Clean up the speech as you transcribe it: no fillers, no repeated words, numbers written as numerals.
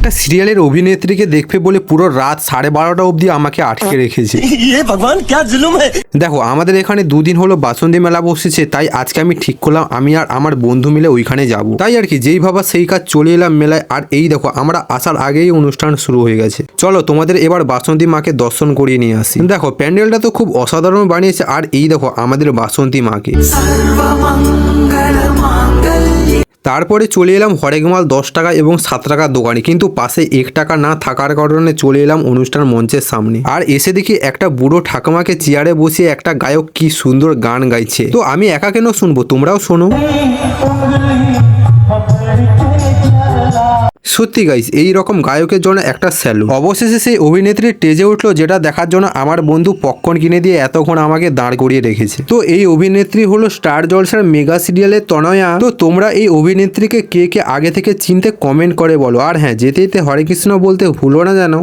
একটা সিরিয়ালের অভিনেত্রীকে দেখবে বলে পুরো রাত 12:30 অবধি আমাকে আটকে রেখেছে। দেখো আমাদের এখানে দুদিন হলো বাসন্তী মেলা বসেছে, তাই আজকে আমি ঠিক করলাম আমি আর আমার বন্ধু মিলে ওইখানে যাব। তাই আর কি যেই ভাবা সেই কাজ চলে এলাম মেলায়। আর এই দেখো আমরা আসার আগেই অনুষ্ঠান শুরু হয়ে গেছে। চলো তোমাদের এবার বাসন্তী মাকে দর্শন করিয়ে নিয়ে আসি। দেখো প্যান্ডেলটা তো খুব অসাধারণ বানিয়েছে। আর এই দেখো আমাদের বাসন্তী মাকে। তারপরে চলে এলাম হরেকমাল 10 টাকা এবং 7 টাকার দোকানে, কিন্তু পাশে 1 টাকা না থাকার কারণে চলে এলাম অনুষ্ঠান মঞ্চের সামনে। আর এসে দেখি একটা বুড়ো ঠাকুমাকে চেয়ারে বসিয়ে একটা গায়ক কি সুন্দর গান গাইছে। তো আমি একা কেন শুনবো, তোমরাও শোনো। সত্যি গাইস এই রকম গায়কের জন্য একটা স্যালুট। অবশেষে সেই অভিনেত্রী টেজে উঠলো, যেটা দেখার জন্য আমার বন্ধু পপকর্ন কিনে দিয়ে এতক্ষণ আমাকে দাঁড় করিয়ে রেখেছে। তো এই অভিনেত্রী হলো স্টার জলসার মেগা সিরিয়ালের তনয়া। তো তোমরা এই অভিনেত্রীকে কে কে আগে থেকে চিনতে কমেন্ট করে বলো। আর হ্যাঁ, যেতে যেতে হরে কৃষ্ণ বলতে ভুলো না যেন।